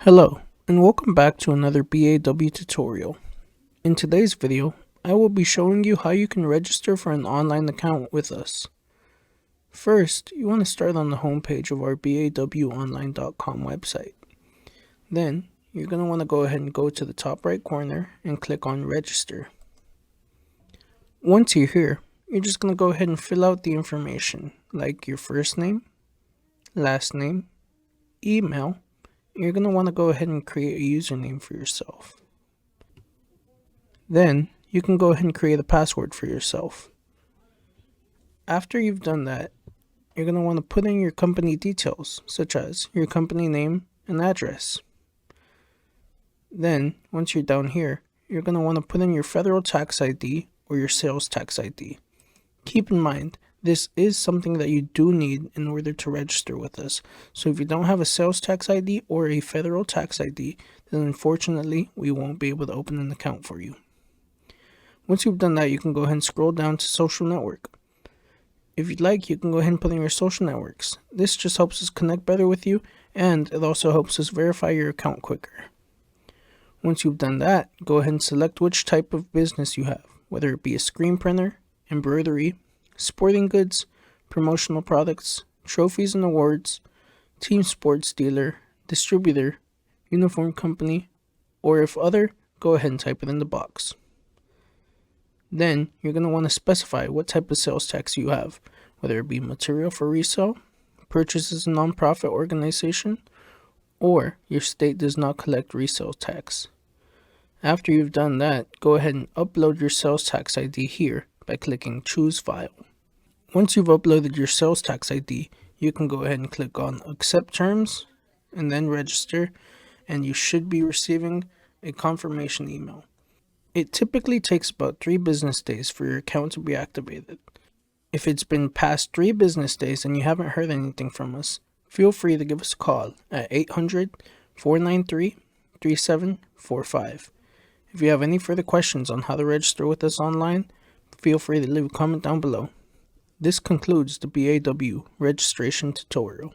Hello, and welcome back to another BAW tutorial. In today's video, I will be showing you how you can register for an online account with us. First, you want to start on the homepage of our bawonline.com website. Then, you're going to want to go ahead and go to the top right corner and click on Register. Once you're here, you're just going to go ahead and fill out the information, like your first name, last name, email. You're going to want to go ahead and create a username for yourself. Then you can go ahead and create a password for yourself. After you've done that, you're going to want to put in your company details, such as your company name and address. Then, once you're down here, you're going to want to put in your federal tax ID or your sales tax ID. Keep in mind, this is something that you do need in order to register with us. So if you don't have a sales tax ID or a federal tax ID, then unfortunately we won't be able to open an account for you. Once you've done that, you can go ahead and scroll down to social network. If you'd like, you can go ahead and put in your social networks. This just helps us connect better with you, and it also helps us verify your account quicker. Once you've done that, go ahead and select which type of business you have, whether it be a screen printer, embroidery, sporting goods, promotional products, trophies and awards, team sports dealer, distributor, uniform company, or if other, go ahead and type it in the box. Then you're going to want to specify what type of sales tax you have, whether it be material for resale, purchases a nonprofit organization, or your state does not collect resale tax. After you've done that, go ahead and upload your sales tax ID here by clicking Choose File. Once you've uploaded your sales tax ID, you can go ahead and click on Accept Terms and then Register, and you should be receiving a confirmation email. It typically takes about 3 business days for your account to be activated. If it's been past 3 business days and you haven't heard anything from us, feel free to give us a call at 800-493-3745. If you have any further questions on how to register with us online, feel free to leave a comment down below. This concludes the BAW registration tutorial.